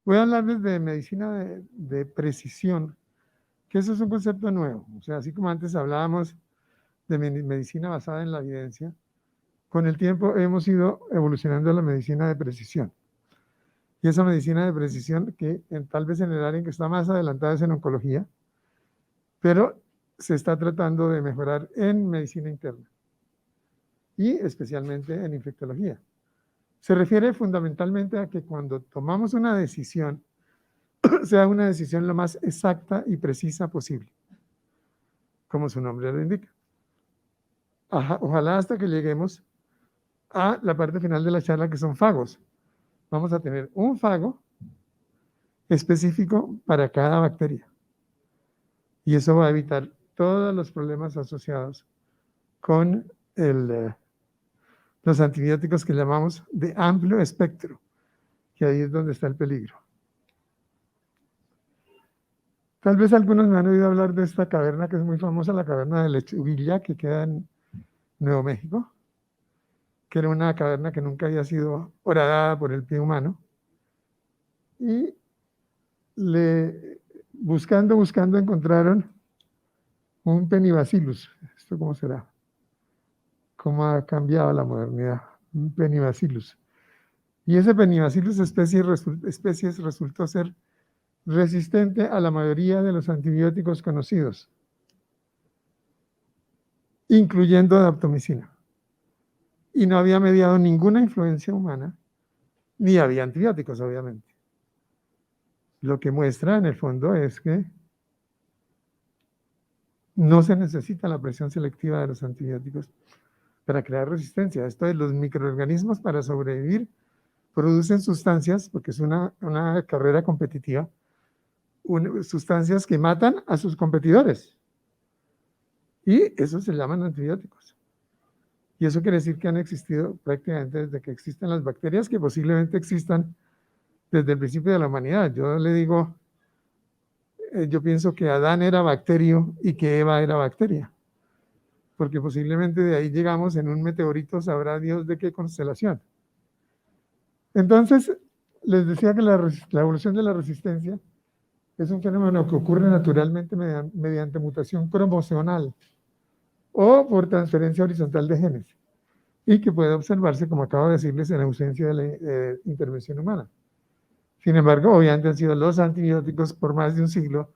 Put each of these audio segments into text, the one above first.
Voy a hablarles de medicina de precisión, que eso es un concepto nuevo. O sea, así como antes hablábamos de medicina basada en la evidencia, con el tiempo hemos ido evolucionando a la medicina de precisión. Y esa medicina de precisión, que tal vez en el área en que está más adelantada es en oncología, pero se está tratando de mejorar en medicina interna y especialmente en infectología. Se refiere fundamentalmente a que cuando tomamos una decisión, sea una decisión lo más exacta y precisa posible, como su nombre lo indica. Ojalá hasta que lleguemos a la parte final de la charla, que son fagos. Vamos a tener un fago específico para cada bacteria. Y eso va a evitar todos los problemas asociados con los antibióticos que llamamos de amplio espectro, que ahí es donde está el peligro. Tal vez algunos me han oído hablar de esta caverna que es muy famosa, la caverna de Lechuguilla, que queda en Nuevo México, que era una caverna que nunca había sido horadada por el pie humano. Y buscando, encontraron un Penibacillus. ¿Esto cómo será? ¿Cómo ha cambiado la modernidad? Un Penibacillus. Y ese Penibacillus especie resultó ser resistente a la mayoría de los antibióticos conocidos, incluyendo daptomicina. Y no había mediado ninguna influencia humana, ni había antibióticos, obviamente. Lo que muestra, en el fondo, es que no se necesita la presión selectiva de los antibióticos para crear resistencia. Esto es, los microorganismos para sobrevivir producen sustancias, porque es una carrera competitiva, sustancias que matan a sus competidores. Y eso se llaman antibióticos. Y eso quiere decir que han existido prácticamente desde que existen las bacterias, que posiblemente existan desde el principio de la humanidad. Yo le digo, yo pienso que Adán era bacterio y que Eva era bacteria, porque posiblemente de ahí llegamos en un meteorito, sabrá Dios de qué constelación. Entonces, les decía que la evolución de la resistencia es un fenómeno que ocurre naturalmente mediante mutación cromosomal o por transferencia horizontal de genes, y que puede observarse, como acabo de decirles, en ausencia de la intervención humana. Sin embargo, obviamente han sido los antibióticos por más de un siglo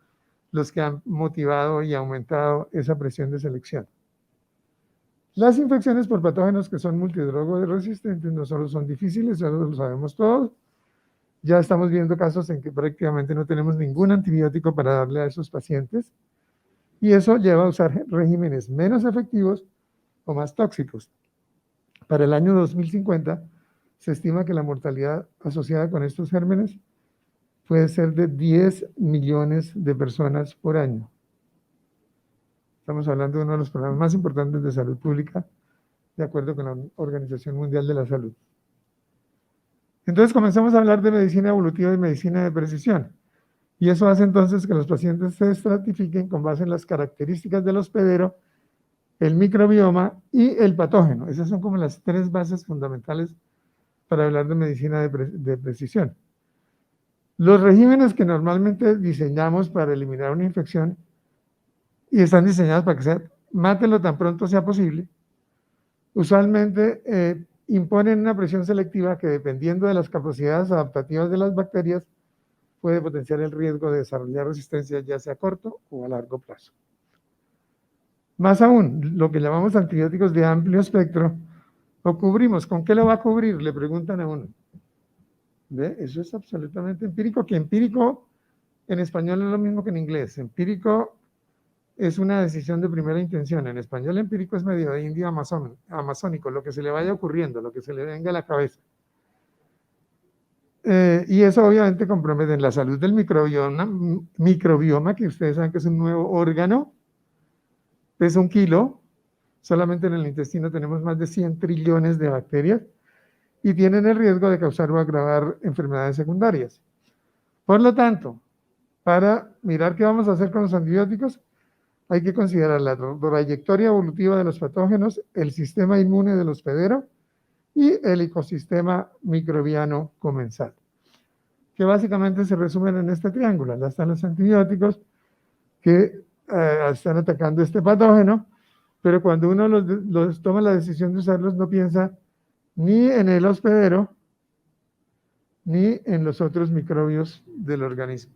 los que han motivado y aumentado esa presión de selección. Las infecciones por patógenos que son multidrogo resistentes no solo son difíciles, ya lo sabemos todos, ya estamos viendo casos en que prácticamente no tenemos ningún antibiótico para darle a esos pacientes, y eso lleva a usar regímenes menos efectivos o más tóxicos. Para el año 2050 se estima que la mortalidad asociada con estos gérmenes puede ser de 10 millones de personas por año. Estamos hablando de uno de los problemas más importantes de salud pública, de acuerdo con la Organización Mundial de la Salud. Entonces comenzamos a hablar de medicina evolutiva y medicina de precisión. Y eso hace entonces que los pacientes se estratifiquen con base en las características del hospedero, el microbioma y el patógeno. Esas son como las tres bases fundamentales para hablar de medicina de precisión. Los regímenes que normalmente diseñamos para eliminar una infección y están diseñados para que mátenlo tan pronto sea posible, usualmente imponen una presión selectiva que, dependiendo de las capacidades adaptativas de las bacterias, puede potenciar el riesgo de desarrollar resistencia, ya sea a corto o a largo plazo. Más aún, lo que llamamos antibióticos de amplio espectro, lo cubrimos. ¿Con qué lo va a cubrir? Le preguntan a uno. ¿Ve? Eso es absolutamente empírico, que empírico en español es lo mismo que en inglés. Empírico es una decisión de primera intención. En español, empírico es medio de indio amazónico, lo que se le vaya ocurriendo, lo que se le venga a la cabeza. Y eso obviamente compromete la salud del microbioma, que ustedes saben que es un nuevo órgano, pesa 1 kilo, solamente en el intestino tenemos más de 100 trillones de bacterias, y tienen el riesgo de causar o agravar enfermedades secundarias. Por lo tanto, para mirar qué vamos a hacer con los antibióticos, hay que considerar la trayectoria evolutiva de los patógenos, el sistema inmune del hospedero y el ecosistema microbiano comensal. que básicamente se resumen en este triángulo. Allá están los antibióticos que están atacando este patógeno, pero cuando uno los toma la decisión de usarlos, no piensa ni en el hospedero, ni en los otros microbios del organismo.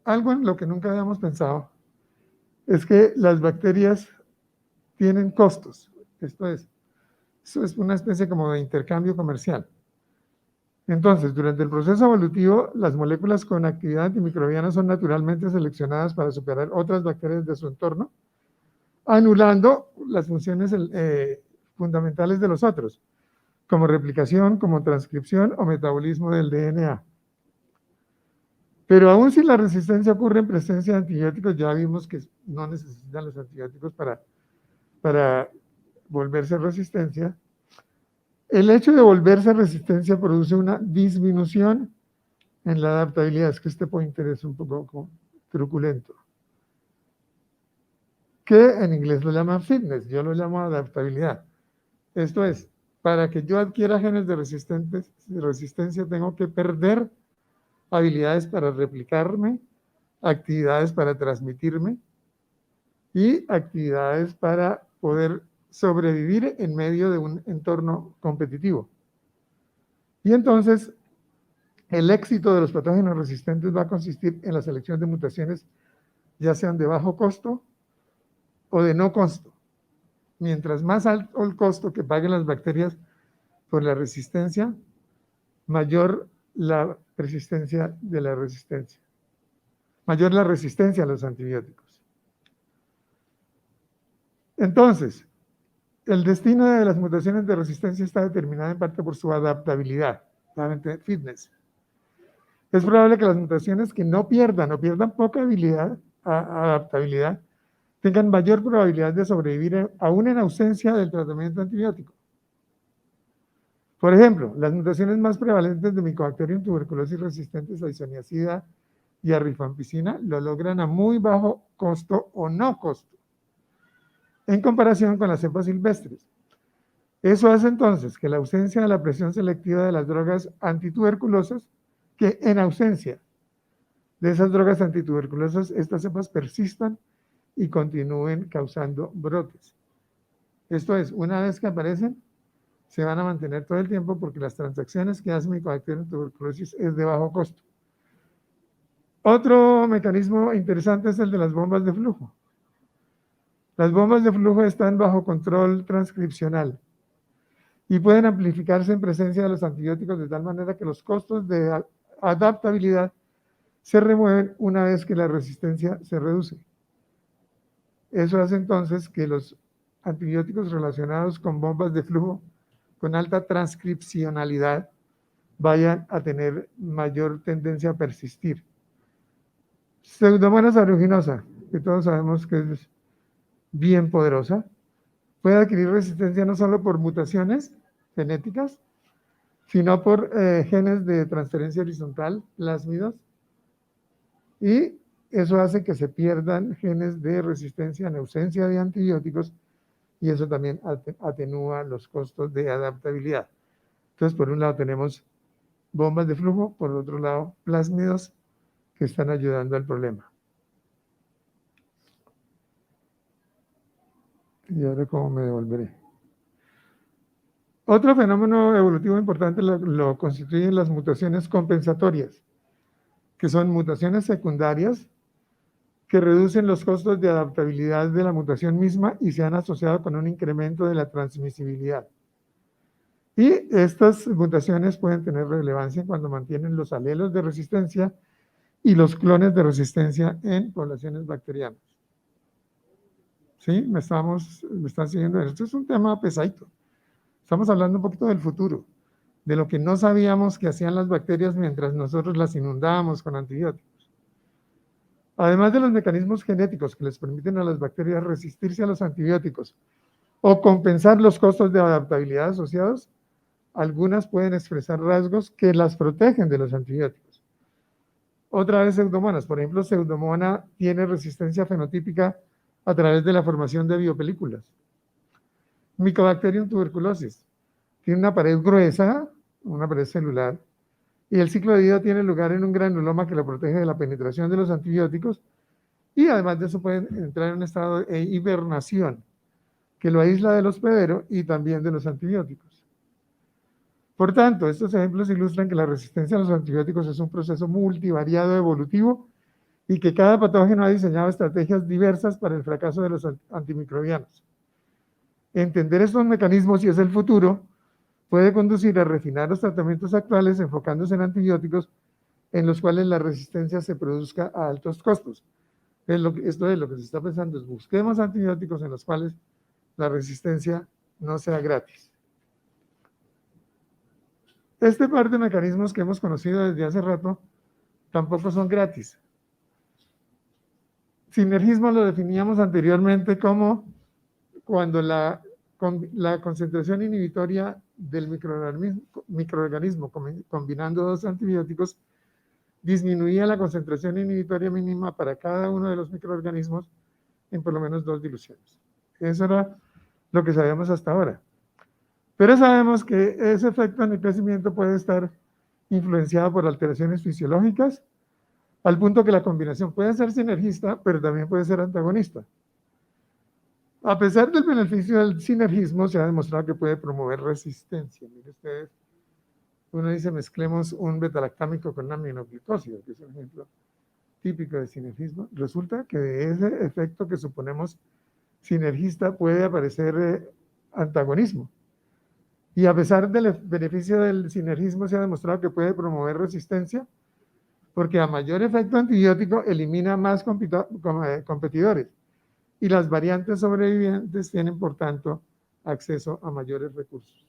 Algo en lo que nunca habíamos pensado es que las bacterias tienen costos. Eso es una especie como de intercambio comercial. Entonces, durante el proceso evolutivo, las moléculas con actividad antimicrobiana son naturalmente seleccionadas para superar otras bacterias de su entorno, anulando las funciones fundamentales de los otros, como replicación, como transcripción o metabolismo del DNA. Pero aún si la resistencia ocurre en presencia de antibióticos, ya vimos que no necesitan los antibióticos para volverse resistencia. El hecho de volverse resistencia produce una disminución en la adaptabilidad. Es que este pointer es un poco truculento. Que en inglés lo llaman fitness, yo lo llamo adaptabilidad. Esto es, para que yo adquiera genes de resistencia, tengo que perder habilidades para replicarme, actividades para transmitirme y actividades para poder sobrevivir en medio de un entorno competitivo. Y entonces, el éxito de los patógenos resistentes va a consistir en la selección de mutaciones, ya sean de bajo costo o de no costo. Mientras más alto el costo que paguen las bacterias por la resistencia, mayor la persistencia de la resistencia. Mayor la resistencia a los antibióticos. Entonces, el destino de las mutaciones de resistencia está determinado en parte por su adaptabilidad, fitness. Es probable que las mutaciones que no pierdan o pierdan poca adaptabilidad tengan mayor probabilidad de sobrevivir aún en ausencia del tratamiento antibiótico. Por ejemplo, las mutaciones más prevalentes de Mycobacterium tuberculosis resistentes a isoniazida y a rifampicina lo logran a muy bajo costo o no costo, en comparación con las cepas silvestres. Eso hace entonces que la ausencia de la presión selectiva de las drogas antituberculosas, que en ausencia de esas drogas antituberculosas, estas cepas persistan y continúen causando brotes. Esto es, una vez que aparecen, se van a mantener todo el tiempo porque las transacciones que hace Mycobacterium tuberculosis es de bajo costo. Otro mecanismo interesante es el de las bombas de flujo. Las bombas de flujo están bajo control transcripcional y pueden amplificarse en presencia de los antibióticos de tal manera que los costos de adaptabilidad se remueven una vez que la resistencia se reduce. Eso hace entonces que los antibióticos relacionados con bombas de flujo con alta transcripcionalidad vayan a tener mayor tendencia a persistir. Pseudomonas aeruginosa, que todos sabemos que es bien poderosa, puede adquirir resistencia no solo por mutaciones genéticas, sino por genes de transferencia horizontal, plásmidos, y eso hace que se pierdan genes de resistencia en ausencia de antibióticos, y eso también atenúa los costos de adaptabilidad. Entonces, por un lado tenemos bombas de flujo, por otro lado plásmidos que están ayudando al problema. Y ahora, ¿cómo me devolveré? Otro fenómeno evolutivo importante lo constituyen las mutaciones compensatorias, que son mutaciones secundarias que reducen los costos de adaptabilidad de la mutación misma y se han asociado con un incremento de la transmisibilidad. Y estas mutaciones pueden tener relevancia cuando mantienen los alelos de resistencia y los clones de resistencia en poblaciones bacterianas. ¿Sí? ¿Me están siguiendo? Esto es un tema pesadito. Estamos hablando un poquito del futuro, de lo que no sabíamos que hacían las bacterias mientras nosotros las inundábamos con antibióticos. Además de los mecanismos genéticos que les permiten a las bacterias resistirse a los antibióticos o compensar los costos de adaptabilidad asociados, algunas pueden expresar rasgos que las protegen de los antibióticos. Otra vez pseudomonas. Por ejemplo, pseudomona tiene resistencia fenotípica a través de la formación de biopelículas. Mycobacterium tuberculosis tiene una pared gruesa, una pared celular, y el ciclo de vida tiene lugar en un granuloma que lo protege de la penetración de los antibióticos, y además de eso puede entrar en un estado de hibernación, que lo aísla del hospedero y también de los antibióticos. Por tanto, estos ejemplos ilustran que la resistencia a los antibióticos es un proceso multivariado evolutivo y que cada patógeno ha diseñado estrategias diversas para el fracaso de los antimicrobianos. Entender estos mecanismos, y es el futuro, puede conducir a refinar los tratamientos actuales enfocándose en antibióticos en los cuales la resistencia se produzca a altos costos. Esto es lo que se está pensando, es busquemos antibióticos en los cuales la resistencia no sea gratis. Este par de mecanismos que hemos conocido desde hace rato tampoco son gratis. Sinergismo lo definíamos anteriormente como cuando la concentración inhibitoria del microorganismo combinando dos antibióticos disminuía la concentración inhibitoria mínima para cada uno de los microorganismos en por lo menos 2 diluciones. Eso era lo que sabíamos hasta ahora. Pero sabemos que ese efecto en el crecimiento puede estar influenciado por alteraciones fisiológicas, al punto que la combinación puede ser sinergista, pero también puede ser antagonista. A pesar del beneficio del sinergismo, se ha demostrado que puede promover resistencia. Miren ustedes, uno dice mezclemos un betalactámico con un aminoglicósido, que es un ejemplo típico de sinergismo. Resulta que de ese efecto que suponemos sinergista puede aparecer antagonismo. Y a pesar del beneficio del sinergismo, se ha demostrado que puede promover resistencia, porque a mayor efecto antibiótico elimina más competidores. Y las variantes sobrevivientes tienen, por tanto, acceso a mayores recursos.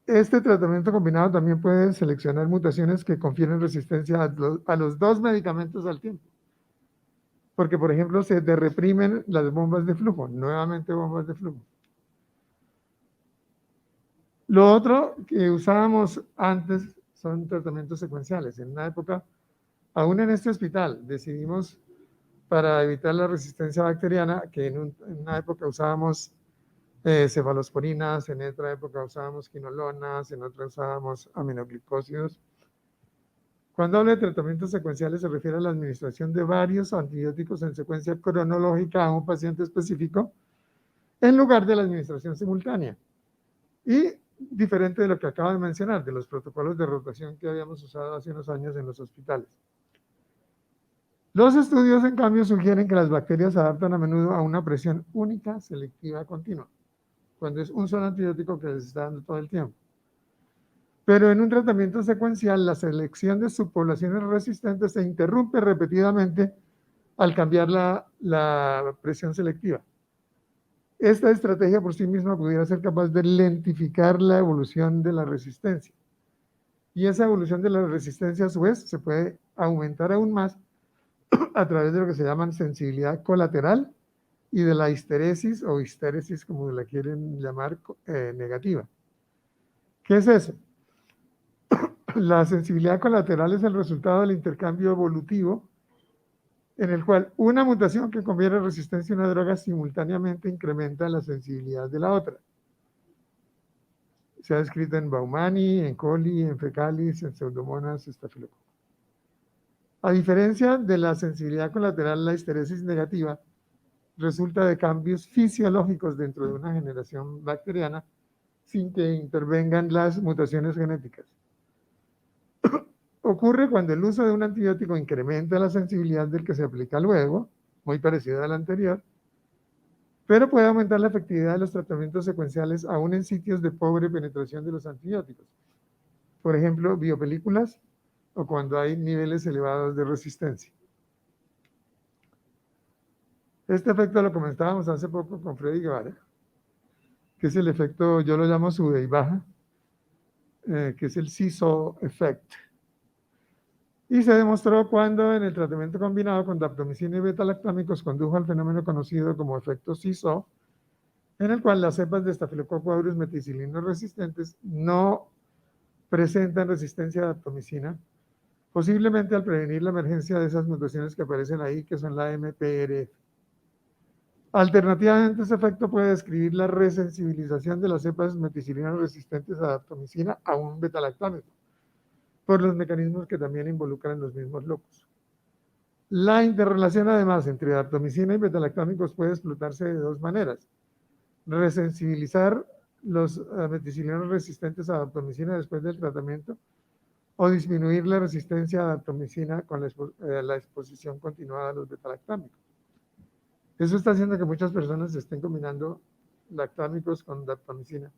Este tratamiento combinado también puede seleccionar mutaciones que confieren resistencia a los dos medicamentos al tiempo. Porque, por ejemplo, se reprimen las bombas de flujo, nuevamente bombas de flujo. Lo otro que usábamos antes son tratamientos secuenciales. En una época, aún en este hospital, decidimos, para evitar la resistencia bacteriana, que en una época usábamos cefalosporinas, en otra época usábamos quinolonas, en otra usábamos aminoglicósidos. Cuando hablo de tratamientos secuenciales se refiere a la administración de varios antibióticos en secuencia cronológica a un paciente específico, en lugar de la administración simultánea. Y diferente de lo que acabo de mencionar, de los protocolos de rotación que habíamos usado hace unos años en los hospitales. Los estudios, en cambio, sugieren que las bacterias se adaptan a menudo a una presión única selectiva continua, cuando es un solo antibiótico que les está dando todo el tiempo. Pero en un tratamiento secuencial, la selección de subpoblaciones resistentes se interrumpe repetidamente al cambiar la presión selectiva. Esta estrategia por sí misma pudiera ser capaz de lentificar la evolución de la resistencia. Y esa evolución de la resistencia, a su vez, se puede aumentar aún más a través de lo que se llaman sensibilidad colateral y de la histeresis o histéresis, como la quieren llamar, negativa. ¿Qué es eso? La sensibilidad colateral es el resultado del intercambio evolutivo en el cual una mutación que confiere resistencia a una droga simultáneamente incrementa la sensibilidad de la otra. Se ha descrito en Baumani, en coli, en fecalis, en pseudomonas, estafilococcus. A diferencia de la sensibilidad colateral, la histeresis negativa resulta de cambios fisiológicos dentro de una generación bacteriana sin que intervengan las mutaciones genéticas. Ocurre cuando el uso de un antibiótico incrementa la sensibilidad del que se aplica luego, muy parecido al anterior, pero puede aumentar la efectividad de los tratamientos secuenciales aún en sitios de pobre penetración de los antibióticos. Por ejemplo, biopelículas o cuando hay niveles elevados de resistencia. Este efecto lo comentábamos hace poco con Freddy Guevara, que es el efecto, yo lo llamo sube y baja, que es el seesaw effect. Y se demostró cuando en el tratamiento combinado con daptomicina y betalactámicos condujo al fenómeno conocido como efecto seesaw, en el cual las cepas de Staphylococcus aureus meticilino resistentes no presentan resistencia a daptomicina, posiblemente al prevenir la emergencia de esas mutaciones que aparecen ahí, que son la MPRF. Alternativamente, ese efecto puede describir la resensibilización de las cepas meticilinas resistentes a daptomicina a un betalactámico, por los mecanismos que también involucran los mismos locos. La interrelación, además, entre daptomicina y betalactámicos puede explotarse de dos maneras. Resensibilizar los meticilinos resistentes a daptomicina después del tratamiento o disminuir la resistencia a daptomicina con la exposición continuada a los betalactámicos. Eso está haciendo que muchas personas estén combinando lactámicos con daptomicina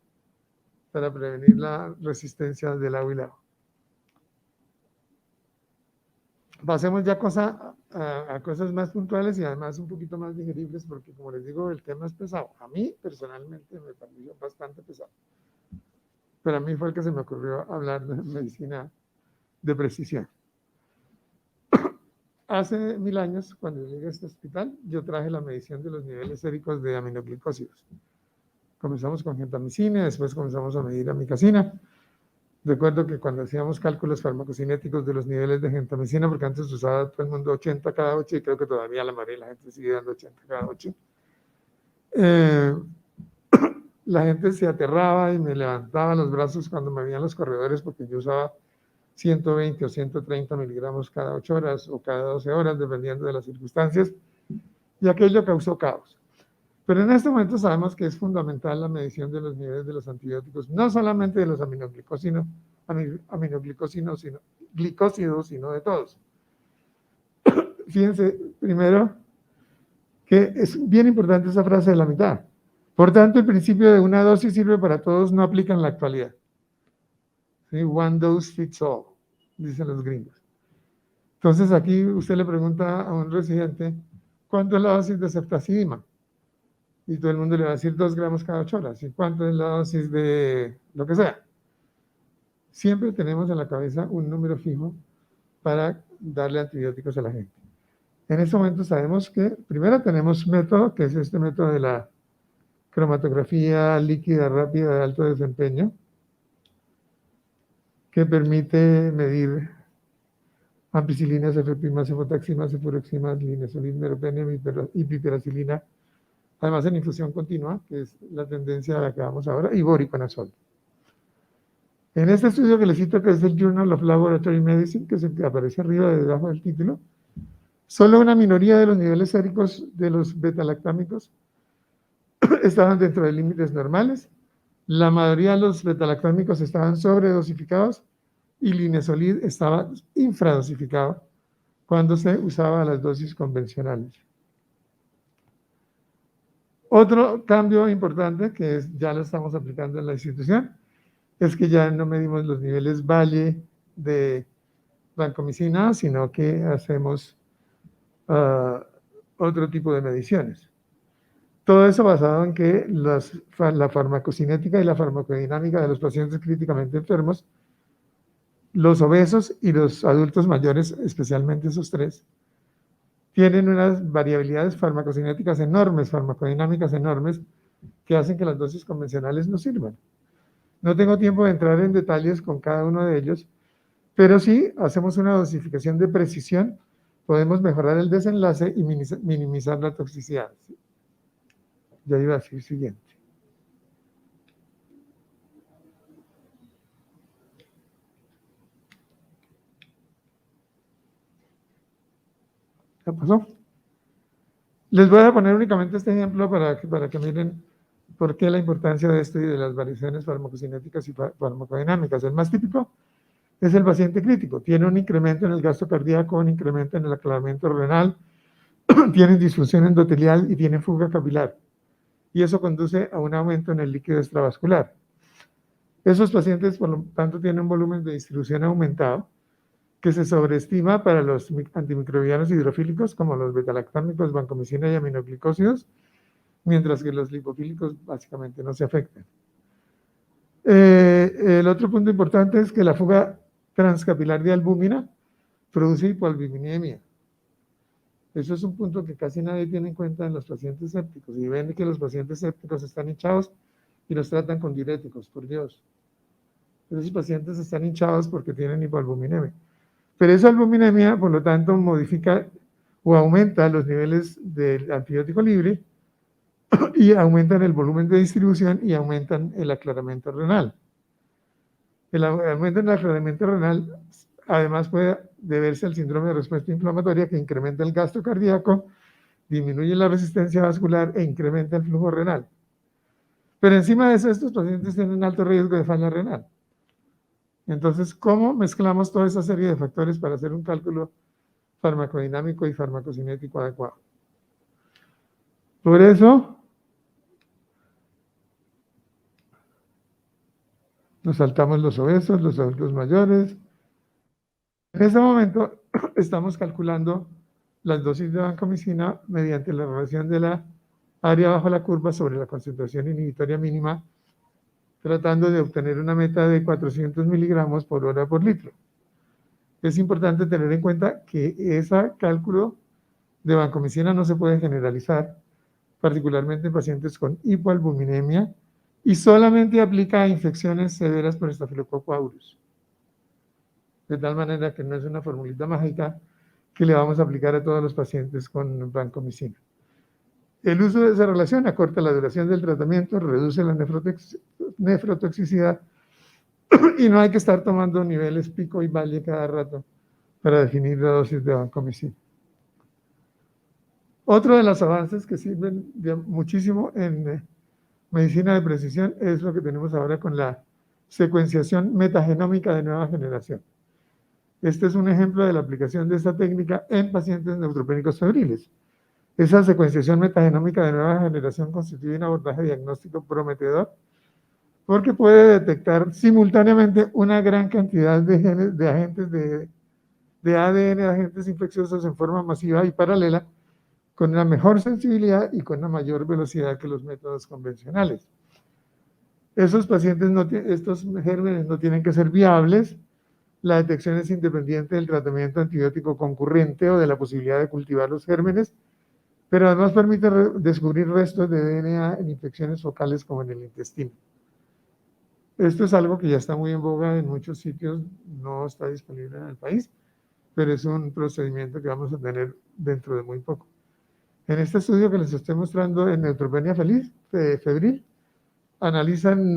para prevenir la resistencia del agua y el agua. Pasemos ya a cosas más puntuales y además un poquito más digeribles, porque como les digo, el tema es pesado. A mí personalmente me pareció bastante pesado. Pero a mí fue el que se me ocurrió hablar de medicina de precisión. Hace 1000 años, cuando llegué a este hospital, yo traje la medición de los niveles séricos de aminoglicósidos. Comenzamos con gentamicina, después comenzamos a medir amicacina. Recuerdo que cuando hacíamos cálculos farmacocinéticos de los niveles de gentamicina, porque antes usaba todo el mundo 80 cada 8, y creo que todavía la mayoría de la gente sigue dando 80 cada 8, la gente se aterraba y me levantaba los brazos cuando me veían los corredores, porque yo usaba 120 o 130 miligramos cada 8 horas o cada 12 horas, dependiendo de las circunstancias, y aquello causó caos. Pero en este momento sabemos que es fundamental la medición de los niveles de los antibióticos, no solamente de los aminoglicósidos, sino de todos. Fíjense, primero, que es bien importante esa frase de la mitad. Por tanto, el principio de una dosis sirve para todos no aplica en la actualidad. ¿Sí? One dose fits all, dicen los gringos. Entonces, aquí usted le pregunta a un residente, ¿cuánto es la dosis de ceftazidima? Y todo el mundo le va a decir 2 gramos cada 8 horas. ¿Y cuánto es la dosis de lo que sea? Siempre tenemos en la cabeza un número fijo para darle antibióticos a la gente. En este momento sabemos que primero tenemos método, que es este método de la cromatografía líquida rápida de alto desempeño, que permite medir ampicilina, cefepima, cefotaxima, cefuroxima, linezolid, meropenem y piperacilina, además en infusión continua, que es la tendencia a la que vamos ahora, y voriconazol. En este estudio que les cito, que es el Journal of Laboratory Medicine, que aparece arriba debajo del título, solo una minoría de los niveles séricos de los betalactámicos estaban dentro de límites normales, la mayoría de los betalactámicos estaban sobredosificados y linezolid estaba infradosificado cuando se usaba las dosis convencionales. Otro cambio importante, que ya lo estamos aplicando en la institución, es que ya no medimos los niveles valle de vancomicina, sino que hacemos otro tipo de mediciones. Todo eso basado en que la farmacocinética y la farmacodinámica de los pacientes críticamente enfermos, los obesos y los adultos mayores, especialmente esos tres, tienen unas variabilidades farmacocinéticas enormes, farmacodinámicas enormes, que hacen que las dosis convencionales no sirvan. No tengo tiempo de entrar en detalles con cada uno de ellos, pero sí hacemos una dosificación de precisión, podemos mejorar el desenlace y minimizar la toxicidad. Ya iba a decir siguiente. ¿Ya pasó? Les voy a poner únicamente este ejemplo para que miren por qué la importancia de esto y de las variaciones farmacocinéticas y farmacodinámicas. El más típico es el paciente crítico. Tiene un incremento en el gasto cardíaco, un incremento en el aclaramiento renal, tiene disfunción endotelial y tiene fuga capilar. Y eso conduce a un aumento en el líquido extravascular. Esos pacientes, por lo tanto, tienen un volumen de distribución aumentado que se sobreestima para los antimicrobianos hidrofílicos, como los betalactámicos, vancomicina y aminoglicósidos, mientras que los lipofílicos básicamente no se afectan. El otro punto importante es que la fuga transcapilar de albúmina produce hipoalbuminemia. Eso es un punto que casi nadie tiene en cuenta en los pacientes sépticos. Y ven que los pacientes sépticos están hinchados y los tratan con diuréticos, por Dios. Pero esos pacientes están hinchados porque tienen hipoalbuminemia. Pero esa albuminemia, por lo tanto, modifica o aumenta los niveles del antibiótico libre y aumentan el volumen de distribución y aumentan el aclaramiento renal. El aumento en el aclaramiento renal además puede deberse al síndrome de respuesta inflamatoria que incrementa el gasto cardíaco, disminuye la resistencia vascular e incrementa el flujo renal. Pero encima de eso, estos pacientes tienen alto riesgo de falla renal. Entonces, ¿cómo mezclamos toda esa serie de factores para hacer un cálculo farmacodinámico y farmacocinético adecuado? Por eso, nos saltamos los obesos, los adultos mayores. En este momento estamos calculando las dosis de vancomicina mediante la relación de la área bajo la curva sobre la concentración inhibitoria mínima, tratando de obtener una meta de 400 miligramos por hora por litro. Es importante tener en cuenta que ese cálculo de vancomicina no se puede generalizar, particularmente en pacientes con hipoalbuminemia, y solamente aplica a infecciones severas por Staphylococcus aureus. De tal manera que no es una formulita mágica que le vamos a aplicar a todos los pacientes con vancomicina. El uso de esa relación acorta la duración del tratamiento, reduce la nefrotoxicidad y no hay que estar tomando niveles pico y valle cada rato para definir la dosis de vancomicina. Otro de los avances que sirven muchísimo en medicina de precisión es lo que tenemos ahora con la secuenciación metagenómica de nueva generación. Este es un ejemplo de la aplicación de esta técnica en pacientes neutropénicos febriles. Esa secuenciación metagenómica de nueva generación constituye un abordaje diagnóstico prometedor porque puede detectar simultáneamente una gran cantidad de genes, de agentes de ADN, de agentes infecciosos en forma masiva y paralela, con una mejor sensibilidad y con una mayor velocidad que los métodos convencionales. Esos pacientes, estos gérmenes no tienen que ser viables. La detección es independiente del tratamiento antibiótico concurrente o de la posibilidad de cultivar los gérmenes, pero además permite descubrir restos de DNA en infecciones focales como en el intestino. Esto es algo que ya está muy en boga en muchos sitios, no está disponible en el país, pero es un procedimiento que vamos a tener dentro de muy poco. En este estudio que les estoy mostrando en neutropenia febril, analizan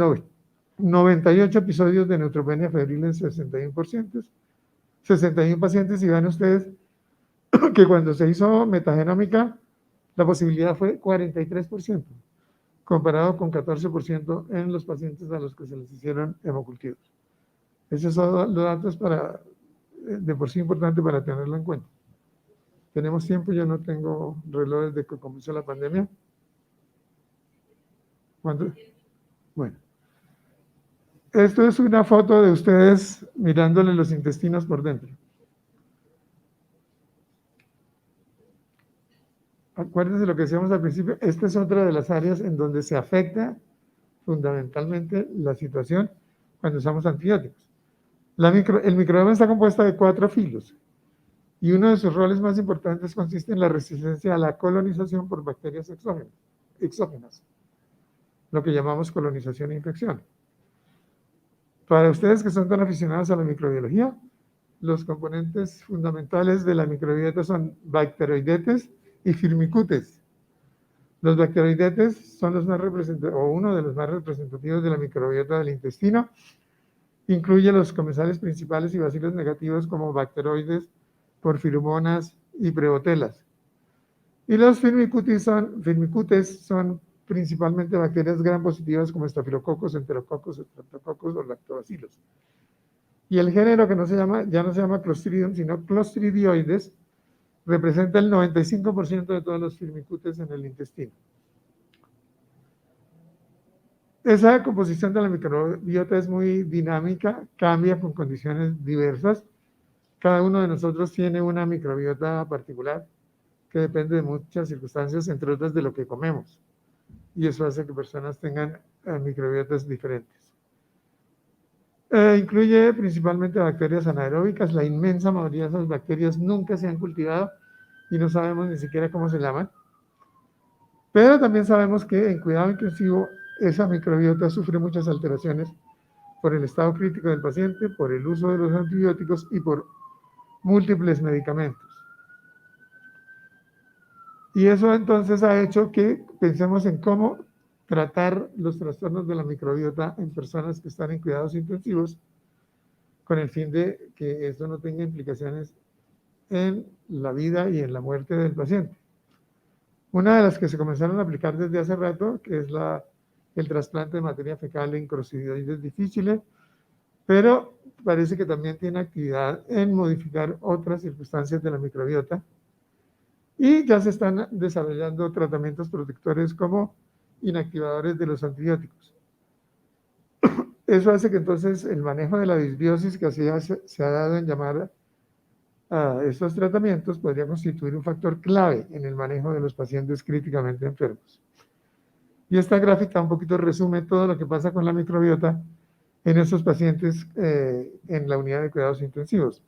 98 episodios de neutropenia febril en 61 pacientes, y ven ustedes que cuando se hizo metagenómica, la posibilidad fue 43%, comparado con 14% en los pacientes a los que se les hicieron hemocultivos. Esos son los datos de por sí importantes para tenerlo en cuenta. Tenemos tiempo, yo no tengo reloj desde que comenzó la pandemia. ¿Cuándo? Bueno. Esto es una foto de ustedes mirándole los intestinos por dentro. Acuérdense lo que decíamos al principio, esta es otra de las áreas en donde se afecta fundamentalmente la situación cuando usamos antibióticos. El microbioma está compuesto de 4 filos y uno de sus roles más importantes consiste en la resistencia a la colonización por bacterias exógenas, lo que llamamos colonización e infección. Para ustedes que son tan aficionados a la microbiología, los componentes fundamentales de la microbiota son bacteroidetes y firmicutes. Los bacteroidetes son los más uno de los más representativos de la microbiota del intestino. Incluye los comensales principales y bacilos negativos como bacteroides, porfiromonas y prebotelas. Y los firmicutes son principalmente bacterias gram positivas como estafilococos, enterococos, estreptococos o lactobacilos. Y el género que ya no se llama Clostridium, sino Clostridioides, representa el 95% de todos los firmicutes en el intestino. Esa composición de la microbiota es muy dinámica, cambia con condiciones diversas. Cada uno de nosotros tiene una microbiota particular que depende de muchas circunstancias, entre otras de lo que comemos. Y eso hace que personas tengan microbiotas diferentes. Incluye principalmente bacterias anaeróbicas. La inmensa mayoría de esas bacterias nunca se han cultivado y no sabemos ni siquiera cómo se llaman. Pero también sabemos que en cuidado intensivo esa microbiota sufre muchas alteraciones por el estado crítico del paciente, por el uso de los antibióticos y por múltiples medicamentos. Y eso entonces ha hecho que pensemos en cómo tratar los trastornos de la microbiota en personas que están en cuidados intensivos con el fin de que esto no tenga implicaciones en la vida y en la muerte del paciente. Una de las que se comenzaron a aplicar desde hace rato, que es el trasplante de materia fecal en crocodioides difíciles, pero parece que también tiene actividad en modificar otras circunstancias de la microbiota. Y ya se están desarrollando tratamientos protectores como inactivadores de los antibióticos. Eso hace que entonces el manejo de la disbiosis que se ha dado en llamar a estos tratamientos podría constituir un factor clave en el manejo de los pacientes críticamente enfermos. Y esta gráfica un poquito resume todo lo que pasa con la microbiota en estos pacientes en la unidad de cuidados intensivos.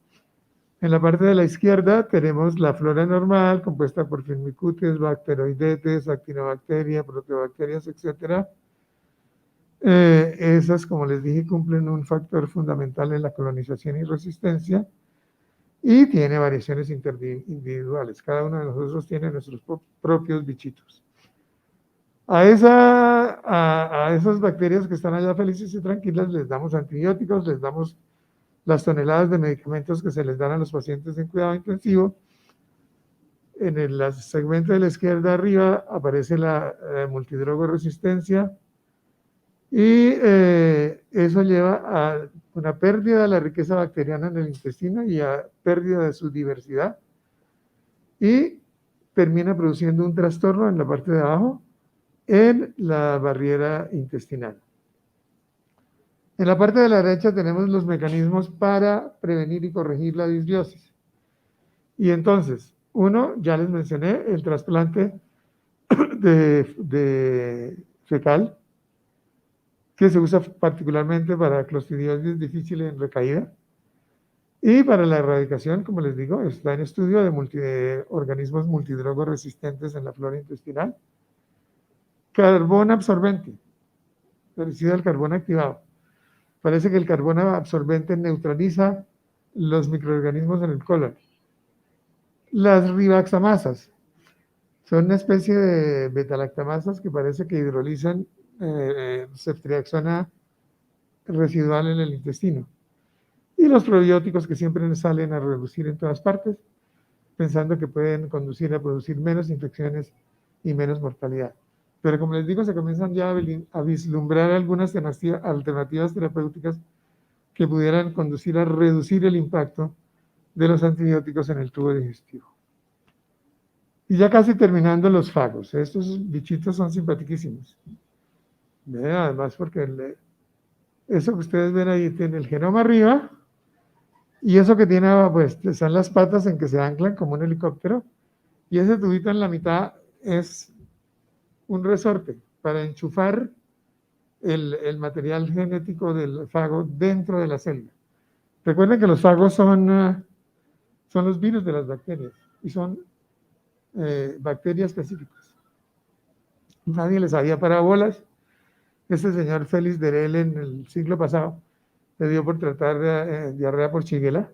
En la parte de la izquierda tenemos la flora normal, compuesta por firmicutes, bacteroidetes, actinobacteria, proteobacterias, etc. Esas, como les dije, cumplen un factor fundamental en la colonización y resistencia y tiene variaciones individuales. Cada uno de nosotros tiene nuestros propios bichitos. A esas bacterias que están allá felices y tranquilas les damos antibióticos, les damos las toneladas de medicamentos que se les dan a los pacientes en cuidado intensivo. En el segmento de la izquierda arriba aparece la multidrogoresistencia y eso lleva a una pérdida de la riqueza bacteriana en el intestino y a pérdida de su diversidad y termina produciendo un trastorno en la parte de abajo en la barrera intestinal. En la parte de la derecha tenemos los mecanismos para prevenir y corregir la disbiosis. Y entonces, uno, ya les mencioné, el trasplante de fecal, que se usa particularmente para clostridioides difíciles en recaída. Y para la erradicación, como les digo, está en estudio de organismos multidrogos resistentes en la flora intestinal. Carbón absorbente, parecido al carbón activado. Parece que el carbón absorbente neutraliza los microorganismos en el colon. Las riboxamasas son una especie de betalactamasas que parece que hidrolizan ceftriaxona residual en el intestino. Y los probióticos que siempre salen a reducir en todas partes, pensando que pueden conducir a producir menos infecciones y menos mortalidad. Pero como les digo, se comienzan ya a vislumbrar algunas alternativas terapéuticas que pudieran conducir a reducir el impacto de los antibióticos en el tubo digestivo. Y ya casi terminando los fagos. Estos bichitos son simpaticísimos. Además, porque eso que ustedes ven ahí tiene el genoma arriba y eso que tiene abajo, pues, son las patas en que se anclan como un helicóptero y ese tubito en la mitad es un resorte para enchufar el material genético del fago dentro de la célula. Recuerden que los fagos son los virus de las bacterias y son bacterias específicas. Nadie les había parado bolas. Este señor Félix Derel en el siglo pasado le dio por tratar diarrea por Shigella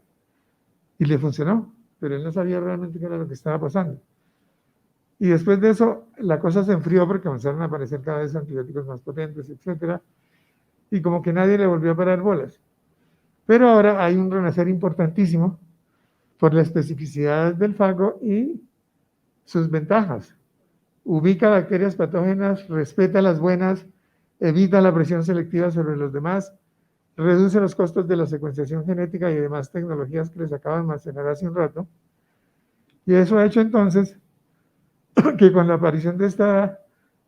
y le funcionó, pero él no sabía realmente qué era lo que estaba pasando. Y después de eso, la cosa se enfrió porque comenzaron a aparecer cada vez antibióticos más potentes, etc. Y como que nadie le volvió a parar bolas. Pero ahora hay un renacer importantísimo por la especificidad del fago y sus ventajas. Ubica bacterias patógenas, respeta las buenas, evita la presión selectiva sobre los demás, reduce los costos de la secuenciación genética y demás tecnologías que les acabo de mencionar hace un rato. Y eso ha hecho entonces que con la aparición de esta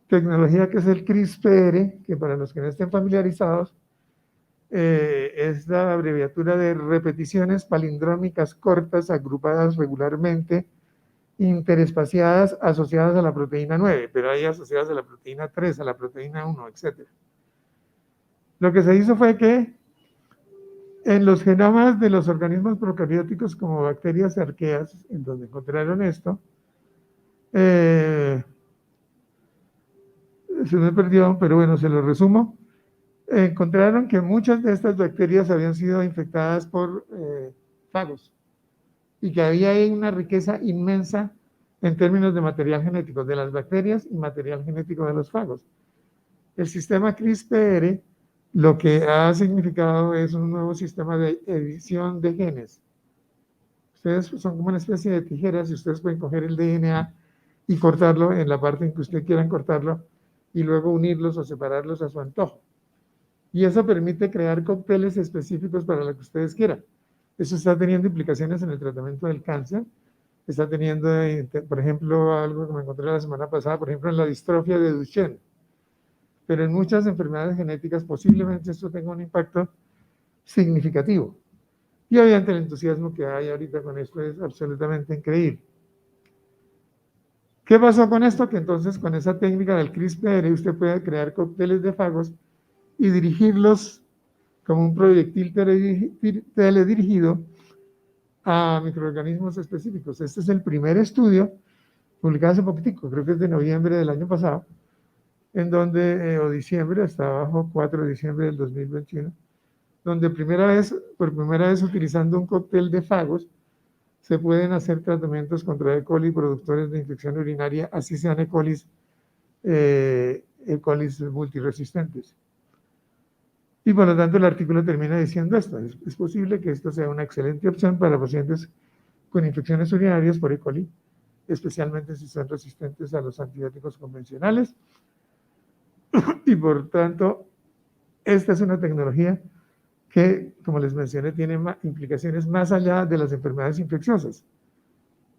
tecnología que es el CRISPR, que para los que no estén familiarizados, es la abreviatura de repeticiones palindrómicas cortas agrupadas regularmente, interespaciadas, asociadas a la proteína 9, pero hay asociadas a la proteína 3, a la proteína 1, etc. Lo que se hizo fue que en los genomas de los organismos procarióticos como bacterias arqueas, en donde encontraron esto, se me perdió, pero bueno, se lo resumo. Encontraron que muchas de estas bacterias habían sido infectadas por fagos y que había ahí una riqueza inmensa en términos de material genético de las bacterias y material genético de los fagos. El sistema CRISPR lo que ha significado es un nuevo sistema de edición de genes. Ustedes son como una especie de tijeras y ustedes pueden coger el DNA y cortarlo en la parte en que ustedes quieran cortarlo y luego unirlos o separarlos a su antojo. Y eso permite crear cócteles específicos para lo que ustedes quieran. Eso está teniendo implicaciones en el tratamiento del cáncer. Está teniendo, por ejemplo, algo que me encontré la semana pasada, por ejemplo, en la distrofia de Duchenne. Pero en muchas enfermedades genéticas posiblemente esto tenga un impacto significativo. Y obviamente el entusiasmo que hay ahorita con esto es absolutamente increíble. ¿Qué pasó con esto? Que entonces con esa técnica del CRISPR usted puede crear cócteles de fagos y dirigirlos como un proyectil teledirigido a microorganismos específicos. Este es el primer estudio publicado hace poquitico, creo que es de noviembre del año pasado, en donde, o diciembre, hasta abajo, 4 de diciembre del 2021, donde por primera vez utilizando un cóctel de fagos, se pueden hacer tratamientos contra E. coli productores de infección urinaria, así sean E. colis multiresistentes. Y por lo tanto el artículo termina diciendo esto, es posible que esto sea una excelente opción para pacientes con infecciones urinarias por E. coli, especialmente si son resistentes a los antibióticos convencionales. Y por tanto, esta es una tecnología que, como les mencioné, tiene implicaciones más allá de las enfermedades infecciosas,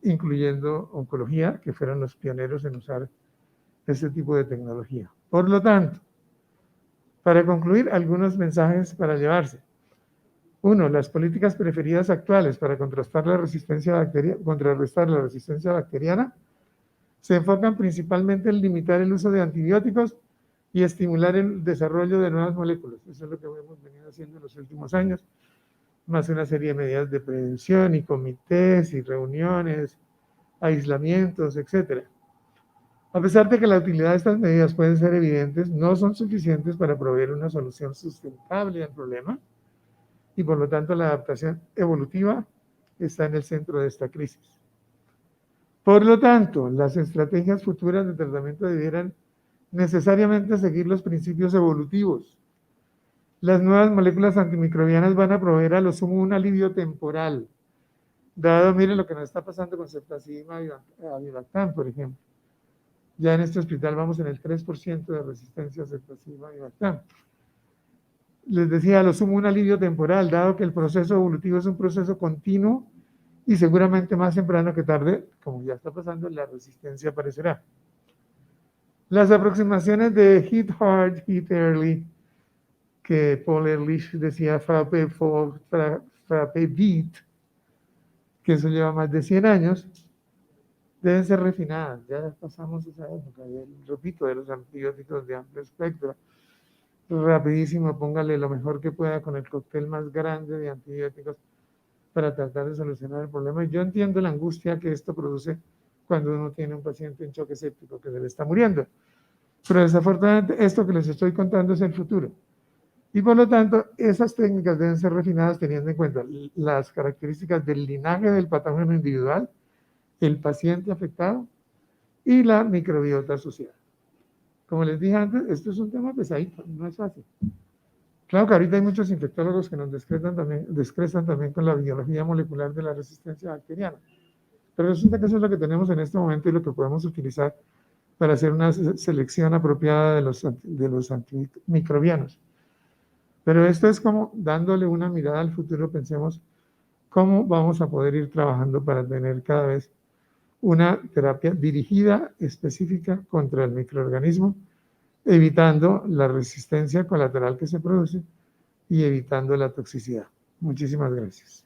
incluyendo oncología, que fueron los pioneros en usar este tipo de tecnología. Por lo tanto, para concluir, algunos mensajes para llevarse. 1. Las políticas preferidas actuales para contrarrestar la resistencia bacteriana se enfocan principalmente en limitar el uso de antibióticos y estimular el desarrollo de nuevas moléculas. Eso es lo que hemos venido haciendo en los últimos años, más una serie de medidas de prevención y comités y reuniones, aislamientos, etc. A pesar de que la utilidad de estas medidas pueden ser evidentes, no son suficientes para proveer una solución sustentable al problema y por lo tanto la adaptación evolutiva está en el centro de esta crisis. Por lo tanto, las estrategias futuras de tratamiento debieran necesariamente seguir los principios evolutivos. Las nuevas moléculas antimicrobianas van a proveer a lo sumo un alivio temporal, dado, miren lo que nos está pasando con ceftazidima y avibactam, por ejemplo. Ya en este hospital vamos en el 3% de resistencia a ceftazidima y avibactam. Les decía, a lo sumo un alivio temporal, dado que el proceso evolutivo es un proceso continuo y seguramente más temprano que tarde, como ya está pasando, la resistencia aparecerá. Las aproximaciones de hit hard, hit early, que Paul Ehrlich decía frappe fort, frappe vite, que eso lleva más de 100 años, deben ser refinadas. Ya pasamos esa época, repito, de los antibióticos de amplio espectro. Rapidísimo, póngale lo mejor que pueda con el cóctel más grande de antibióticos para tratar de solucionar el problema. Y yo entiendo la angustia que esto produce cuando uno tiene un paciente en choque séptico que se le está muriendo. Pero desafortunadamente esto que les estoy contando es el futuro. Y por lo tanto, esas técnicas deben ser refinadas teniendo en cuenta las características del linaje del patógeno individual, el paciente afectado y la microbiota asociada. Como les dije antes, esto es un tema pesadito, no es fácil. Claro que ahorita hay muchos infectólogos que nos descretan también con la biología molecular de la resistencia bacteriana. Pero resulta que eso es lo que tenemos en este momento y lo que podemos utilizar para hacer una selección apropiada de los antimicrobianos. Pero esto es como dándole una mirada al futuro, pensemos cómo vamos a poder ir trabajando para tener cada vez una terapia dirigida, específica contra el microorganismo, evitando la resistencia colateral que se produce y evitando la toxicidad. Muchísimas gracias.